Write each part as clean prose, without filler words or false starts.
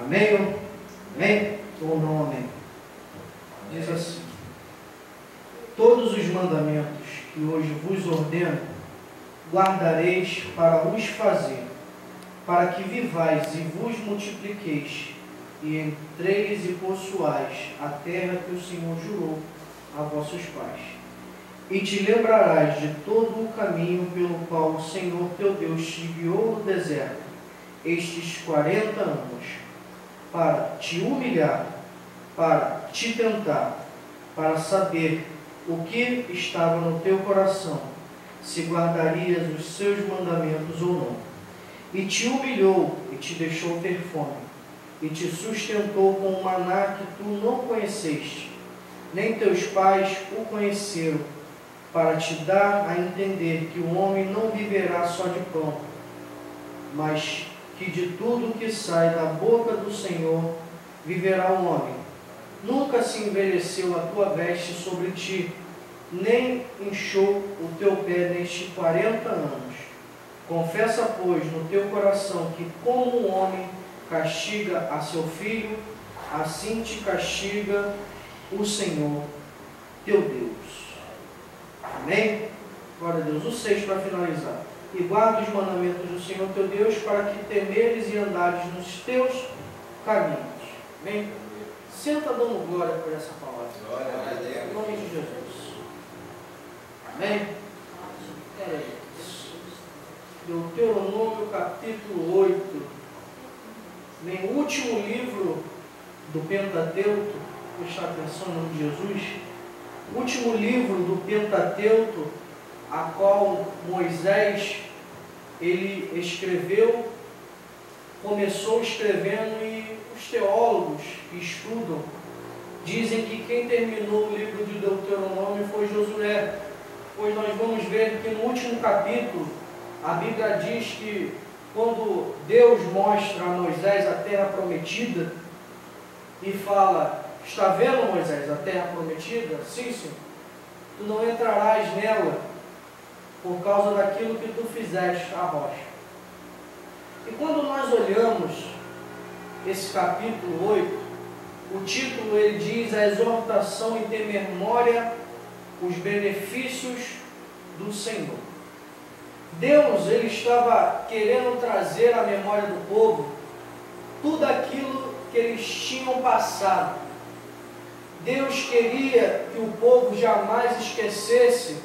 Amém? Amém? Ou não amém? Diz assim: todos os mandamentos que hoje vos ordeno, guardareis para os fazer, para que vivais e vos multipliqueis, e entreis e possuais a terra que o Senhor jurou a vossos pais. E te lembrarás de todo o caminho pelo qual o Senhor teu Deus te guiou no deserto, estes 40 anos, para te humilhar, para te tentar, para saber o que estava no teu coração, se guardarias os seus mandamentos ou não. E te humilhou e te deixou ter fome, e te sustentou com um maná que tu não conheceste, nem teus pais o conheceram, para te dar a entender que o homem não viverá só de pão, mas que de tudo que sai da boca do Senhor viverá o homem. Nunca se envelheceu a tua veste sobre ti, nem inchou o teu pé nestes 40 anos. Confessa, pois, no teu coração que, como um homem castiga a seu filho, assim te castiga o Senhor teu Deus. Amém? Glória a Deus. O 6 para finalizar. E guarda os mandamentos do Senhor teu Deus, para que temeres e andares nos teus caminhos. Amém? Senta dando glória por essa palavra. Glória a Deus. Em nome de Jesus. Amém? Deuteronômio capítulo 8. Nem o último livro do Pentateuco, prestar atenção no nome de Jesus, o último livro do Pentateuco, a qual Moisés ele escreveu, começou escrevendo, e os teólogos que estudam dizem que quem terminou o livro de Deuteronômio foi Josué, pois nós vamos ver que no último capítulo a Bíblia diz que quando Deus mostra a Moisés a terra prometida e fala: está vendo, Moisés, a terra prometida? Sim, Senhor. Tu não entrarás nela por causa daquilo que tu fizeste à rocha. E quando nós olhamos esse capítulo 8, o título ele diz: a exortação em ter memória os benefícios do Senhor. Deus ele estava querendo trazer à memória do povo tudo aquilo que eles tinham passado. Deus queria que o povo jamais esquecesse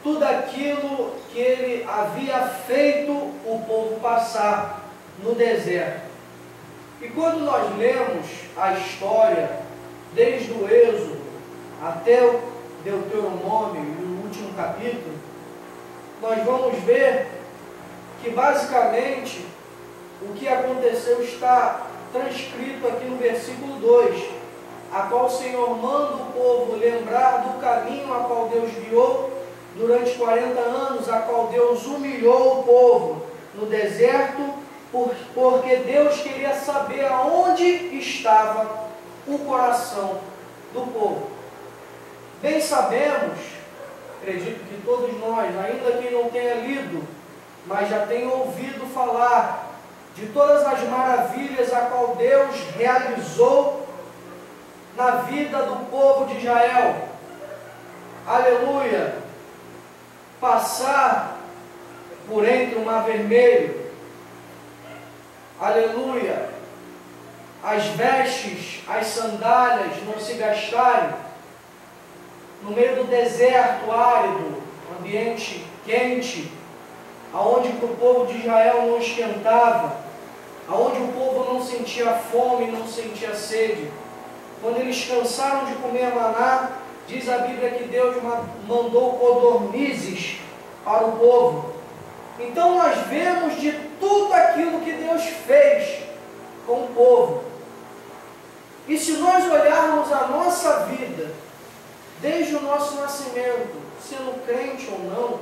tudo aquilo que ele havia feito o povo passar no deserto. E quando nós lemos a história, desde o Êxodo até o Deuteronômio e o último capítulo, nós vamos ver que basicamente o que aconteceu está transcrito aqui no versículo 2, a qual o Senhor manda o povo lembrar do caminho a qual Deus guiou durante 40 anos, a qual Deus humilhou o povo no deserto, porque Deus queria saber aonde estava o coração do povo. Bem sabemos, acredito que todos nós, ainda que não tenha lido, mas já tenha ouvido falar de todas as maravilhas a qual Deus realizou na vida do povo de Israel. Aleluia! Passar por entre o mar vermelho. Aleluia! As vestes, as sandálias não se gastarem. No meio do deserto árido, ambiente quente, aonde o povo de Israel não esquentava, aonde o povo não sentia fome, não sentia sede. Quando eles cansaram de comer maná, diz a Bíblia que Deus mandou codornizes para o povo. Então nós vemos de tudo aquilo que Deus fez com o povo. E se nós olharmos a nossa vida, desde o nosso nascimento, sendo crente ou não,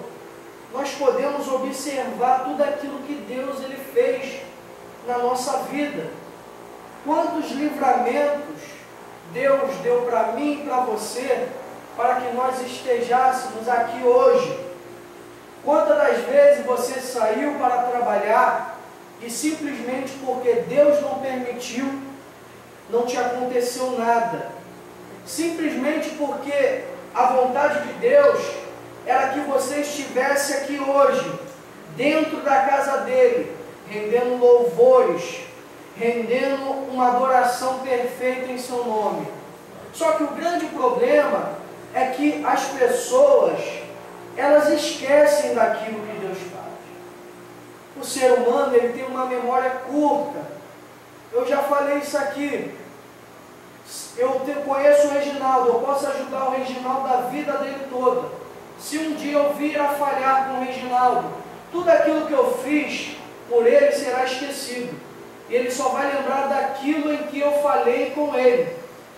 nós podemos observar tudo aquilo que Deus ele fez na nossa vida. Quantos livramentos Deus deu para mim e para você, para que nós estejássemos aqui hoje. Quantas das vezes você saiu para trabalhar e simplesmente porque Deus não permitiu permitiu, não te aconteceu nada. Simplesmente porque a vontade de Deus era que você estivesse aqui hoje, dentro da casa dele, rendendo louvores, rendendo uma adoração perfeita em seu nome. Só que o grande problema é que as pessoas, elas esquecem daquilo que Deus faz. O ser humano, ele tem uma memória curta. Eu já falei isso aqui. Eu conheço o Reginaldo, eu posso ajudar o Reginaldo da vida dele toda. Se um dia eu vir a falhar com o Reginaldo, tudo aquilo que eu fiz por ele será esquecido. Ele só vai lembrar daquilo em que eu falei com ele.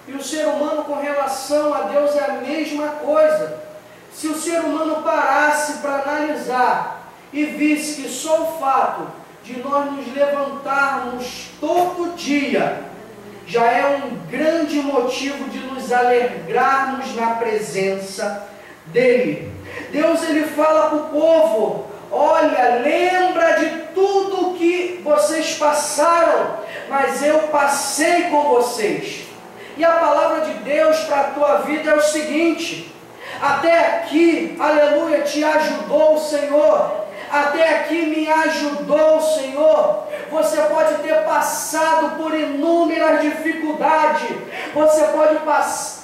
E o ser humano com relação a Deus é a mesma coisa. Se o ser humano parasse para analisar e visse que só o fato de nós nos levantarmos todo dia já é um grande motivo de nos alegrarmos na presença dele. Deus, ele fala para o povo: olha, lembra de tudo que vocês passaram, mas eu passei com vocês. E a palavra de Deus para a tua vida é o seguinte: até aqui, aleluia, te ajudou o Senhor. Até aqui me ajudou o Senhor. Você pode ter passado por inúmeras dificuldades. Você pode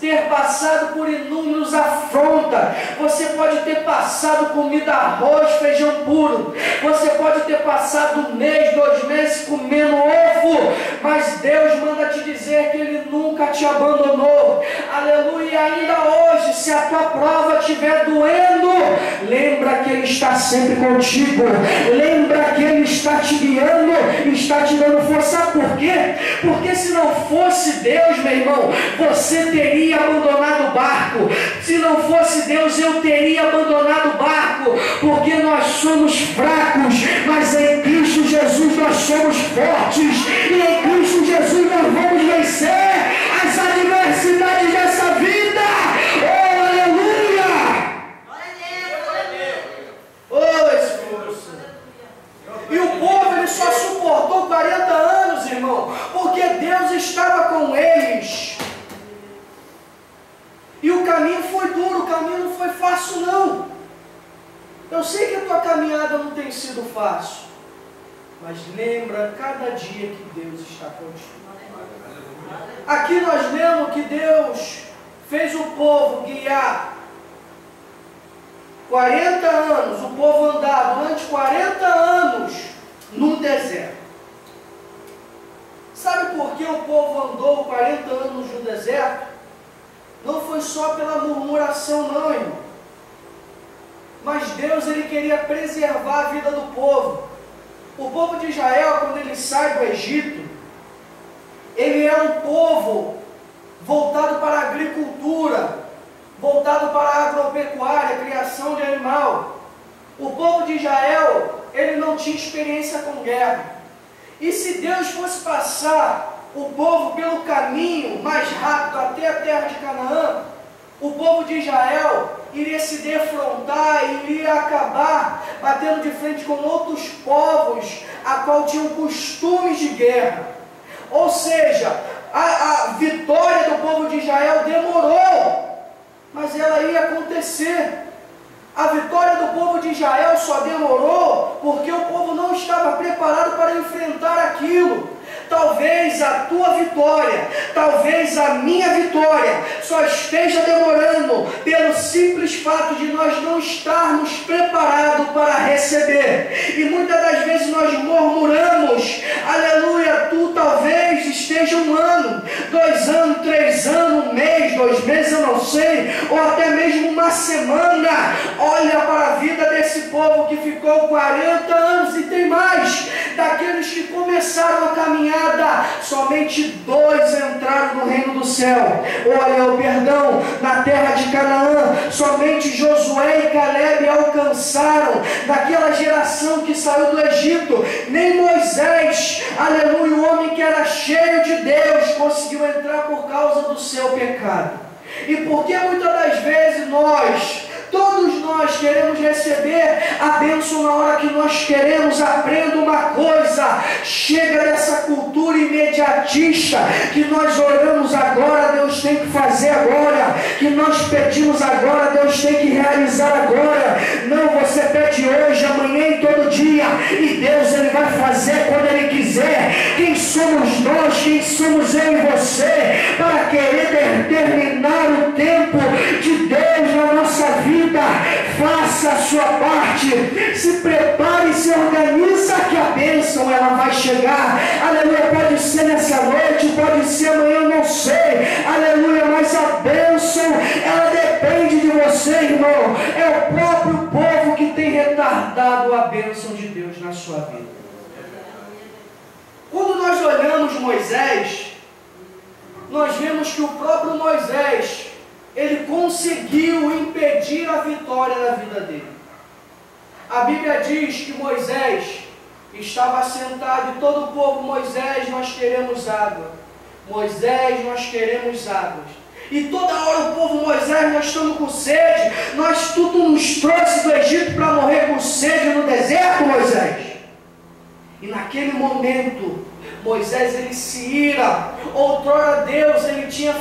ter passado por inúmeros afrontas. Você pode ter passado comida, arroz, feijão puro. Você pode ter passado 1 mês, 2 meses comendo ovo. Mas Deus manda te dizer que Ele nunca te abandonou. Aleluia. E ainda hoje, se a tua prova estiver doendo, lembra que Ele está sempre contigo. Lembra que Ele está te guiando, está te dando força. Sabe por quê? Porque se não fosse Deus, meu irmão, você teria abandonado o barco. Se não fosse Deus, eu teria abandonado o barco. Porque nós somos fracos, mas em Cristo Jesus nós somos fortes. E em Cristo Jesus nós vamos vencer as adversidades dessa vida. Oh, aleluia! Oh, Espírito Santo. E o povo, ele só suportou 40 anos, irmão, porque Deus estava com eles. E o caminho foi duro, o caminho não foi fácil, não. Eu sei que a tua caminhada não tem sido fácil, mas lembra cada dia que Deus está contigo. Aqui nós lemos que Deus fez o povo guiar 40 anos, o povo andar durante 40 anos num deserto. Sabe por que o povo andou 40 anos no deserto? Não foi só pela murmuração, não, irmão. Mas Deus, ele queria preservar a vida do povo. O povo de Israel, quando ele sai do Egito, ele é um povo voltado para a agricultura, voltado para a agropecuária, criação de animal. O povo de Israel, ele não tinha experiência com guerra. E se Deus fosse passar o povo pelo caminho mais rápido até a terra de Canaã, o povo de Israel iria se defrontar, iria acabar batendo de frente com outros povos a qual tinham costumes de guerra. Ou seja, a vitória do povo de Israel demorou, mas ela ia acontecer. A vitória do povo de Israel só demorou porque o povo não estava preparado para enfrentar aquilo. Talvez a tua vitória, talvez a minha vitória só esteja demorando pelo simples fato de nós não estarmos preparados para receber. E muitas das vezes nós murmuramos: aleluia, tu talvez esteja 1 ano, 2 anos, 3 anos, 1 mês, 2 meses, eu não sei, ou até mesmo 1 semana. Olha para a vida desse povo que ficou 40 anos e tem mais. Daqueles que começaram a caminhada, somente 2 entraram no reino do céu. Olha, perdão, na terra de Canaã, somente Josué e Caleb alcançaram. Daquela geração que saiu do Egito, nem Moisés, aleluia, o homem que era cheio de Deus, conseguiu entrar por causa do seu pecado. E por que muitas das vezes todos nós queremos receber a bênção na hora que nós queremos? Aprenda uma coisa: chega dessa cultura imediatista imediatista, que nós oramos agora, Deus tem que fazer agora, que nós pedimos agora, Deus tem que realizar agora. Não, você pede hoje, amanhã e todo dia, e Deus Ele vai fazer quando Ele quiser. Quem somos nós, quem somos eu e você, para querer determinar o tempo de Deus na nossa vida? Faça a sua parte, se prepare, se organiza, que a bênção ela vai chegar. Aleluia, pode ser nessa noite, pode ser amanhã, eu não sei. Aleluia, mas a bênção ela depende de você, irmão. É o próprio povo que tem retardado a bênção de Deus na sua vida. Quando nós olhamos Moisés, nós vemos que o próprio Moisés, ele conseguiu impedir a vitória na vida dele. A Bíblia diz que Moisés estava sentado e todo o povo: Moisés, nós queremos água. Moisés, nós queremos águas. E toda hora o povo: Moisés, nós estamos com sede. Tu nos trouxe do Egito para morrer com sede no deserto, Moisés. E naquele momento, Moisés ele se ira. Outrora Deus ele tinha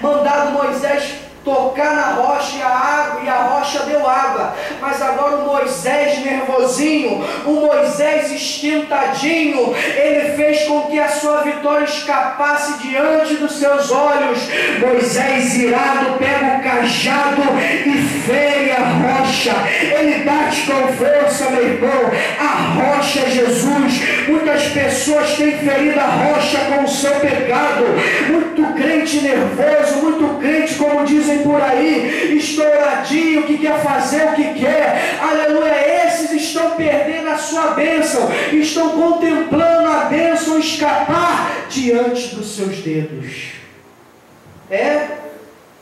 mandado Moisés tocar na rocha e a rocha deu água. Mas agora o Moisés nervosinho, o Moisés esquentadinho, ele fez com que a sua vitória escapasse diante dos seus olhos. Moisés irado pega o cajado e fere a rocha. Ele bate com força, meu irmão. A rocha é Jesus. Muitas pessoas têm ferido a rocha com o seu pecado. Muito crente nervoso, muito crente, como dizem por aí, estouradinho, que quer fazer o que quer. Aleluia, esses estão perdendo a sua bênção, estão contemplando a bênção escapar diante dos seus dedos.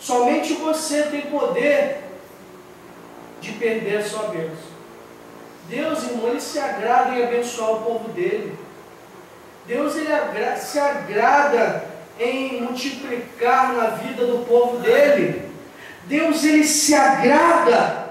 Somente você tem poder de perder a sua bênção. Deus, irmão, Ele se agrada em abençoar o povo dele. Deus ele se agrada em multiplicar na vida do povo dele. Deus ele se agrada.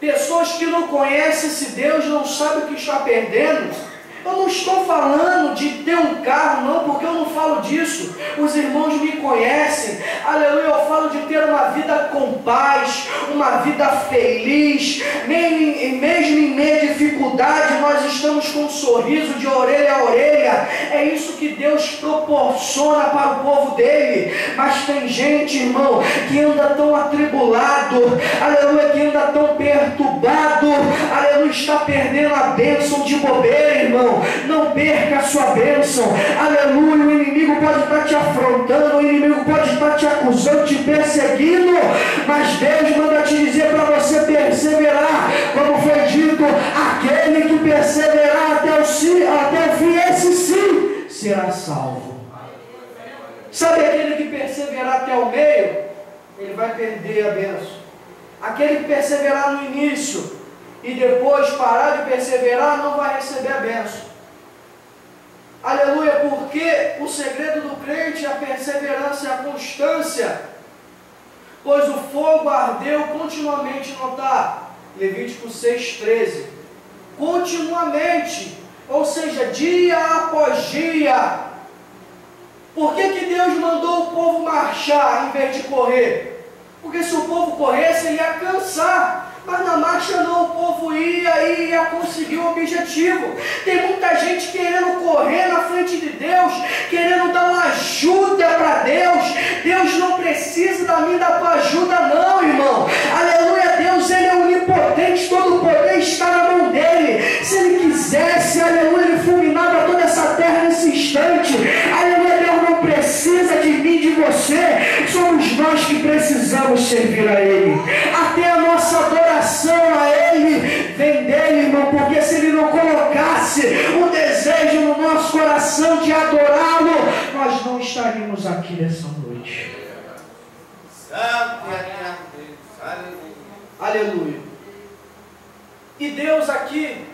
Pessoas que não conhecem esse Deus não sabem o que está perdendo. Eu não estou falando de ter um carro, não, porque eu não falo disso. Os irmãos me conhecem. Aleluia, eu falo de ter uma vida com paz, uma vida feliz. Mesmo em meio à dificuldade, nós estamos com um sorriso de orelha a orelha. É isso que Deus proporciona para o povo dele. Mas tem gente, irmão, que anda tão atribulado, aleluia, que anda tão perturbado, aleluia, está perdendo a bênção de bobeira, irmão. Não perca a sua bênção. Aleluia, o inimigo pode estar te afrontando, o inimigo pode estar te acusando, te perseguindo, mas Deus manda te dizer para você perseverar, como foi dito: aquele que perseverar até o fim, esse sim será salvo. Sabe aquele que perseverar até o meio, ele vai perder a bênção. Aquele que perseverar no início e depois parar de perseverar, não vai receber a bênção. Aleluia, porque o segredo do crente é a perseverança e a constância, pois o fogo ardeu continuamente no altar. Levítico 6,13. Continuamente, ou seja, dia após dia. Por que Deus mandou o povo marchar em vez de correr? Porque se o povo corresse, ele ia cansar. Mas na marcha não, o povo ia conseguir o objetivo. Tem muita gente querendo correr na frente de Deus, querendo dar uma ajuda para Deus. Deus não precisa da minha e da tua ajuda não, irmão. Aleluia, Deus ele é onipotente, todo o poder está na mão dele. Se ele quisesse, aleluia, ele fulminava toda essa terra nesse instante. Aleluia, Deus não precisa de mim, de você. Somos nós que precisamos servir a ele. Até a nossa adoração a ele vem dele, irmão, porque se ele não colocasse o desejo no nosso coração de adorá-lo, nós não estaríamos aqui nessa noite. Aleluia. E Deus aqui,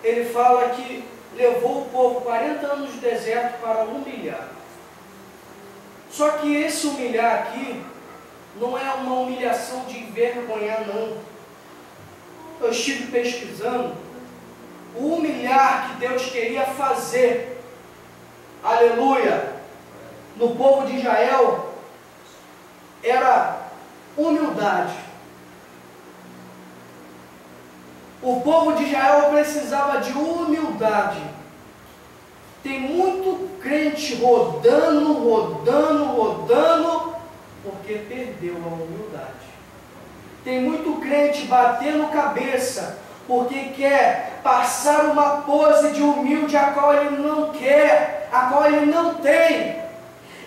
ele fala que levou o povo 40 anos de deserto para humilhar. Só que esse humilhar aqui não é uma humilhação de envergonhar, não. Eu estive pesquisando o humilhar que Deus queria fazer aleluia, no povo de Israel era humildade. O povo de Israel precisava de humildade. Tem muito crente rodando, porque perdeu a humildade. Tem muito crente batendo cabeça, porque quer passar uma pose de humilde a qual ele não quer, a qual ele não tem.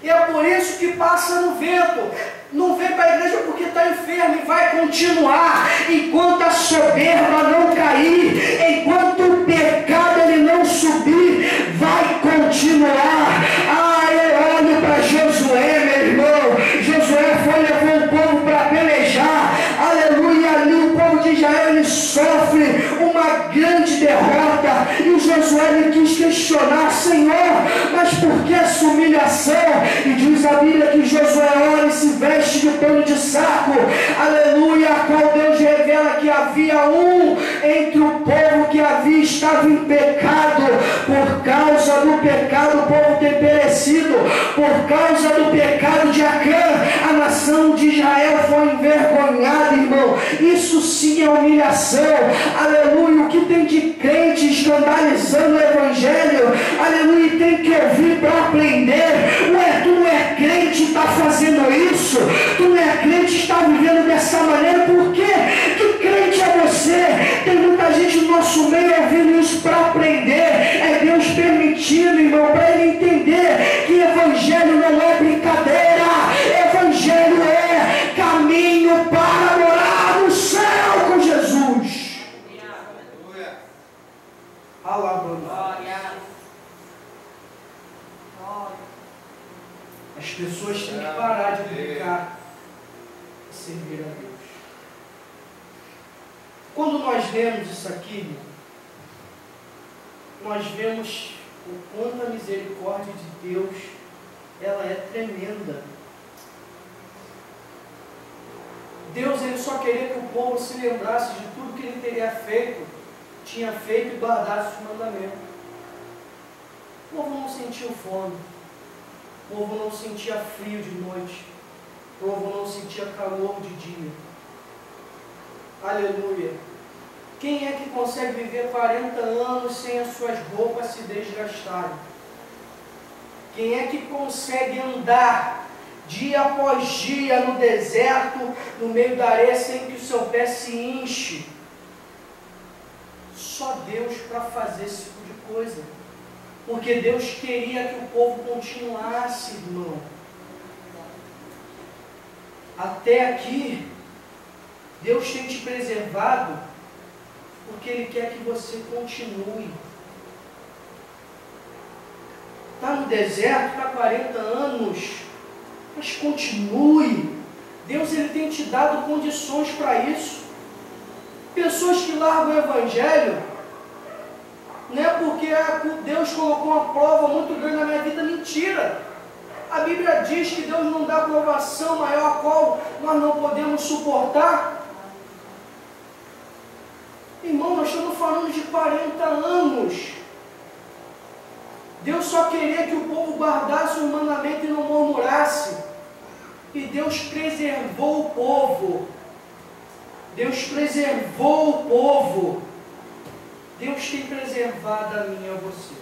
E é por isso que passa no vento. Não vem para a igreja porque está enfermo e vai continuar. Enquanto a soberba não cair, enquanto o pecado ele não subir, vai continuar. Eu olho para Josué, meu irmão. Josué levou o povo para pelejar. Aleluia, ali o povo de Israel ele sofre uma grande derrota. E o Josué ele quis questionar: Senhor, mas por que essa humilhação? E diz a Bíblia que Josué ora e se veste de pano de saco, aleluia, a qual Deus revela que havia um entre o povo que estava em pecado. Por causa do pecado o povo tem perecido. Por causa do pecado de Acã, a nação de Israel foi envergonhada, irmão. Isso sim é humilhação. Aleluia, o que tem de crente escandalizando o evangelho, aleluia, e tem que ouvir para aprender. Ué, tu não é crente e está fazendo isso? Tu não é crente e está vivendo dessa maneira? Por quê? Que crente é você? Tem muita gente no nosso meio ouvindo isso para aprender. É Deus permitindo, irmão, para ele entender que evangelho não é brincadeira. Evangelho é caminho para morar no céu com Jesus. Aleluia. As pessoas têm que parar de brincar e servir a Deus. Quando nós lemos isso aqui, nós vemos o quanto a misericórdia de Deus ela é tremenda. Deus ele só queria que o povo se lembrasse de tudo que ele tinha feito e guardasse os mandamentos. O povo não sentiu fome. O povo não sentia frio de noite. O povo não sentia calor de dia. Aleluia. Quem é que consegue viver 40 anos sem as suas roupas se desgastarem? Quem é que consegue andar dia após dia no deserto, no meio da areia, sem que o seu pé se enche? Só Deus para fazer esse tipo de coisa. Porque Deus queria que o povo continuasse, irmão. Até aqui, Deus tem te preservado, porque Ele quer que você continue. Está no deserto, está 40 anos, mas continue. Deus ele tem te dado condições para isso. Pessoas que largam o Evangelho, não é porque Deus colocou uma prova muito grande na minha vida. Mentira! A Bíblia diz que Deus não dá provação maior a qual nós não podemos suportar. Irmão, nós estamos falando de 40 anos. Deus só queria que o povo guardasse o mandamento e não murmurasse. E Deus preservou o povo. Deus preservou o povo. Deus tem preservado a mim e a você.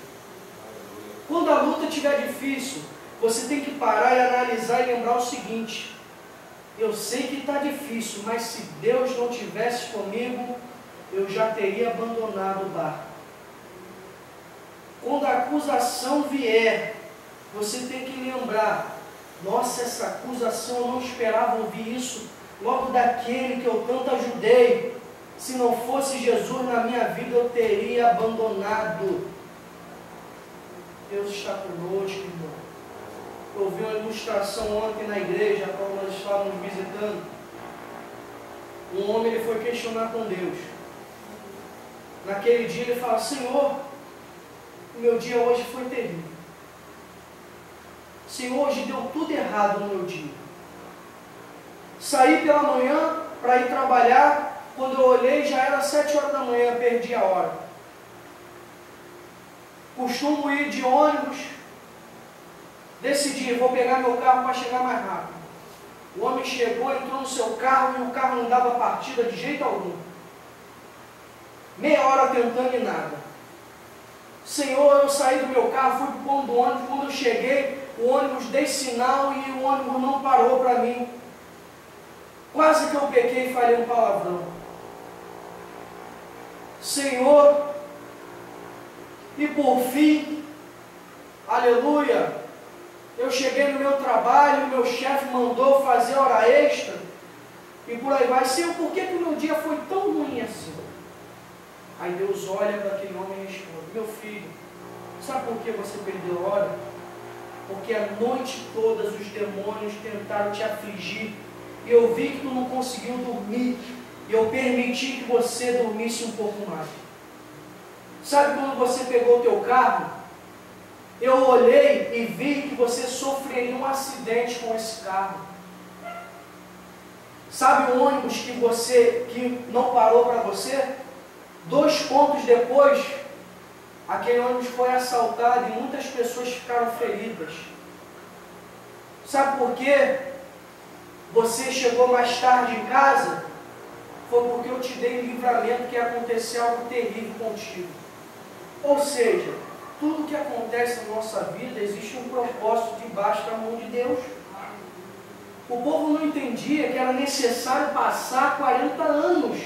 Quando a luta estiver difícil, você tem que parar e analisar e lembrar o seguinte: eu sei que está difícil, mas se Deus não tivesse comigo, eu já teria abandonado o barco. Quando a acusação vier, você tem que lembrar: nossa, essa acusação eu não esperava ouvir isso logo daquele que eu tanto ajudei. Se não fosse Jesus na minha vida, eu teria abandonado. Deus está conosco, irmão. Eu vi uma ilustração ontem na igreja, quando nós estávamos visitando. Um homem ele foi questionar com Deus. Naquele dia ele fala: Senhor, o meu dia hoje foi terrível. Senhor, hoje deu tudo errado no meu dia. Saí pela manhã para ir trabalhar. Quando eu olhei, já era 7 horas da manhã, perdi a hora. Costumo ir de ônibus, Decidi, vou pegar meu carro para chegar mais rápido. O homem chegou, entrou no seu carro e o carro não dava partida de jeito algum. Meia hora tentando e nada. Senhor, eu saí do meu carro, fui para o ponto do ônibus. Quando eu cheguei, o ônibus dei sinal e o ônibus não parou para mim. Quase que eu pequei e falei um palavrão. Senhor, e por fim, aleluia, eu cheguei no meu trabalho, meu chefe mandou fazer hora extra, e por aí vai. Senhor, por que o meu dia foi tão ruim assim? Aí Deus olha para aquele homem e responde: meu filho, sabe por que você perdeu a hora? Porque a noite toda os demônios tentaram te afligir, e eu vi que tu não conseguiu dormir, e eu permiti que você dormisse um pouco mais. Sabe quando você pegou o teu carro? Eu olhei e vi que você sofreria um acidente com esse carro. Sabe o ônibus que não parou para você? 2 pontos depois, aquele ônibus foi assaltado e muitas pessoas ficaram feridas. Sabe por quê? Você chegou mais tarde em casa? Foi porque eu te dei livramento que ia acontecer algo terrível contigo. Ou seja, tudo que acontece na nossa vida, existe um propósito debaixo da mão de Deus. O povo não entendia que era necessário passar 40 anos.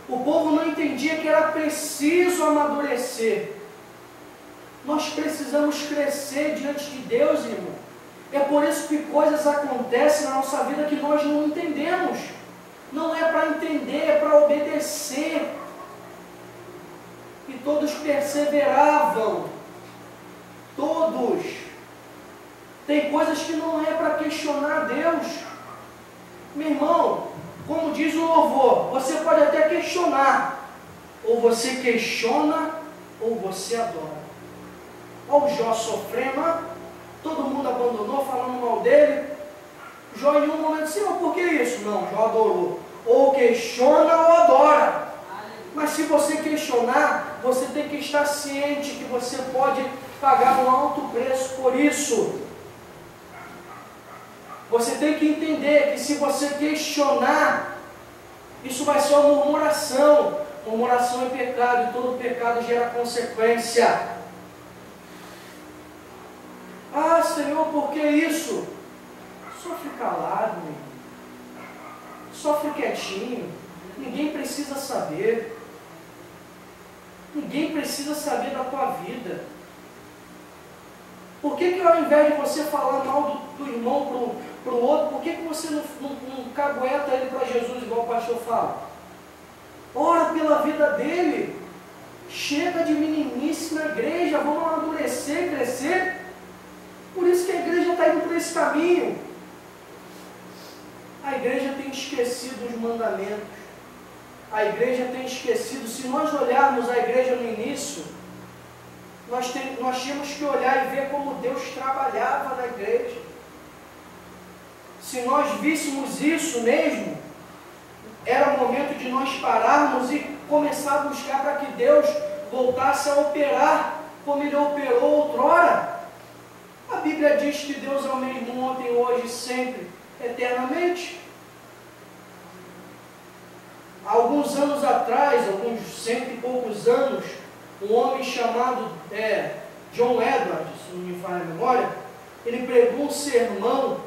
O povo não entendia que era preciso amadurecer. Nós precisamos crescer diante de Deus, irmão. É por isso que coisas acontecem na nossa vida que nós não entendemos. Não é para entender, é para obedecer. E todos perseveravam. Todos. Tem coisas que não é para questionar Deus. Meu irmão, como diz o louvor, você pode até questionar. Ou você questiona, ou você adora. Olha o Jó sofrendo, todo mundo abandonou, falando mal dele. Jó em um momento disse: mas por que isso? Não, Jó adorou. Ou questiona ou adora. Mas se você questionar, você tem que estar ciente que você pode pagar um alto preço por isso. Você tem que entender que se você questionar, isso vai ser uma murmuração. Murmuração é pecado e todo pecado gera consequência. Ah, Senhor, por que isso? Sofre calado, meu irmão. Sofre quietinho. Ninguém precisa saber. Ninguém precisa saber da tua vida. Por que ao invés de você falar mal do irmão para o outro, por que você não cagueta ele para Jesus, igual o pastor fala? Ora pela vida dele. Chega de meninice na igreja. Vamos amadurecer, crescer. Por isso que a igreja está indo por esse caminho. A igreja tem esquecido os mandamentos. A igreja tem esquecido. Se nós olharmos a igreja no início, nós tínhamos que olhar e ver como Deus trabalhava na igreja. Se nós víssemos isso mesmo, era momento de nós pararmos e começar a buscar para que Deus voltasse a operar como Ele operou outrora. A Bíblia diz que Deus é o mesmo ontem, hoje e sempre, eternamente. Há alguns anos atrás, alguns 100 e poucos anos, um homem chamado John Edwards, se não me falha a memória, ele pregou um sermão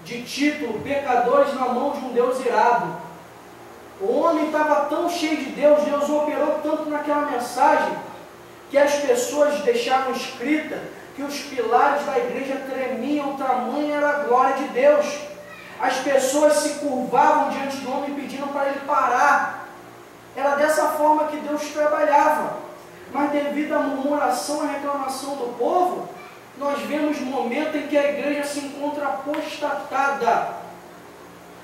de título Pecadores na mão de um Deus irado. O homem estava tão cheio de Deus, Deus operou tanto naquela mensagem, que as pessoas deixaram escrita que os pilares da igreja tremiam, tamanha era a glória de Deus. As pessoas se curvavam diante do homem pedindo para ele parar. Era dessa forma que Deus trabalhava. Mas devido à murmuração e reclamação do povo, nós vemos um momento em que a igreja se encontra apostatada,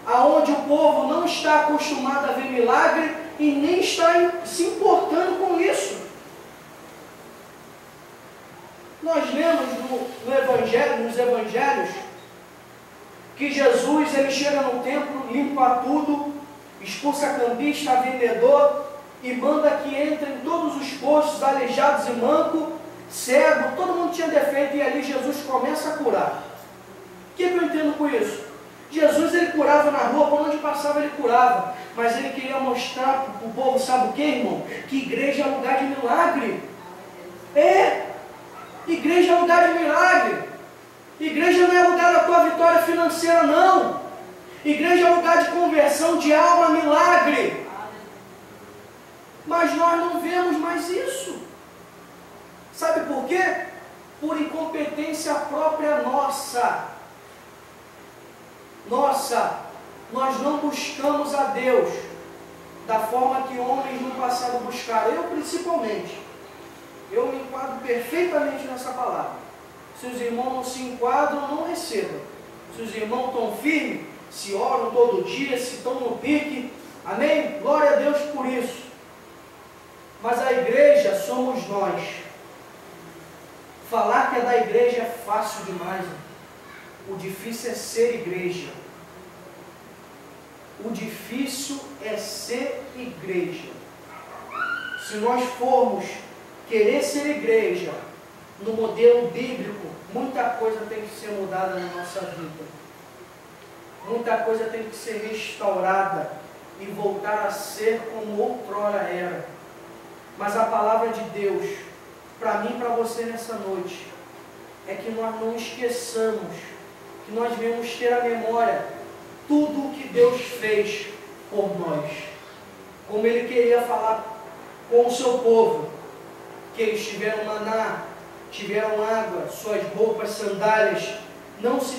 aonde o povo não está acostumado a ver milagre e nem está se importando com isso. Nós lemos nos evangelhos que Jesus ele chega no templo, limpa tudo, expulsa cambista, vendedor e manda que entrem todos os postos, aleijados e mancos, cego, todo mundo tinha defeito e ali Jesus começa a curar. O que eu entendo com isso? Jesus, ele curava na rua, por onde passava ele curava. Mas ele queria mostrar para o povo, sabe o que, irmão? Que igreja é lugar de milagre. Igreja é lugar de milagre. Igreja não é lugar da tua vitória financeira, não. Igreja é lugar de conversão de alma, milagre. Mas nós não vemos mais isso. Sabe por quê? Por incompetência própria nossa. Nós não buscamos a Deus da forma que homens no passado buscaram. Eu principalmente. Eu me enquadro perfeitamente nessa palavra. Se os irmãos não se enquadram, não recebam. Se os irmãos estão firmes, se oram todo dia, se estão no pique, amém? Glória a Deus por isso. Mas a igreja somos nós. Falar que é da igreja é fácil demais. O difícil é ser igreja. O difícil é ser igreja. Se nós formos querer ser igreja no modelo bíblico, muita coisa tem que ser mudada na nossa vida. Muita coisa tem que ser restaurada e voltar a ser como outrora era. Mas a palavra de Deus, para mim e para você nessa noite, é que nós não esqueçamos, que nós devemos ter a memória tudo o que Deus fez por nós. Como Ele queria falar com o seu povo, que eles tiveram maná, tiveram água, suas roupas, sandálias, não se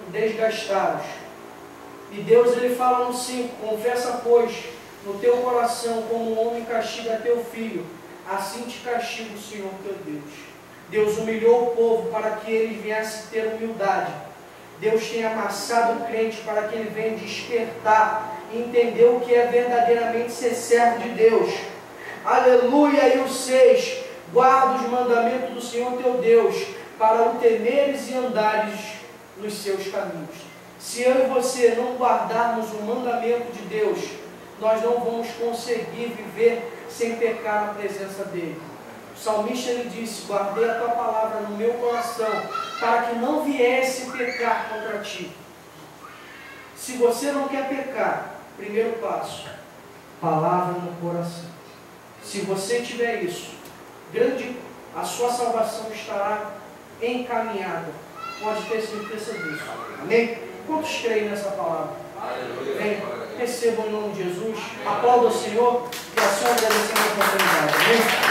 desgastaram. E Deus, Ele fala no 5, confessa, pois, no teu coração, como um homem castiga teu filho, assim te castiga o Senhor teu Deus. Deus humilhou o povo para que eles viessem ter humildade. Deus tem amassado o crente para que ele venha despertar e entender o que é verdadeiramente ser servo de Deus. Aleluia! E o 6, guarda os mandamentos do Senhor teu Deus, para o temeres e andares nos seus caminhos. Se eu e você não guardarmos o mandamento de Deus, nós não vamos conseguir viver sem pecar na presença dEle. O salmista, ele disse, guardei a tua palavra no meu coração, para que não viesse pecar contra ti. Se você não quer pecar, primeiro passo, palavra no coração. Se você tiver isso, a sua salvação estará encaminhada. Pode ter certeza disso. Amém? Quantos creem nessa palavra? Vem, recebam em nome de Jesus. Aplauda o Senhor e a sua agradecendo a oportunidade. Amém?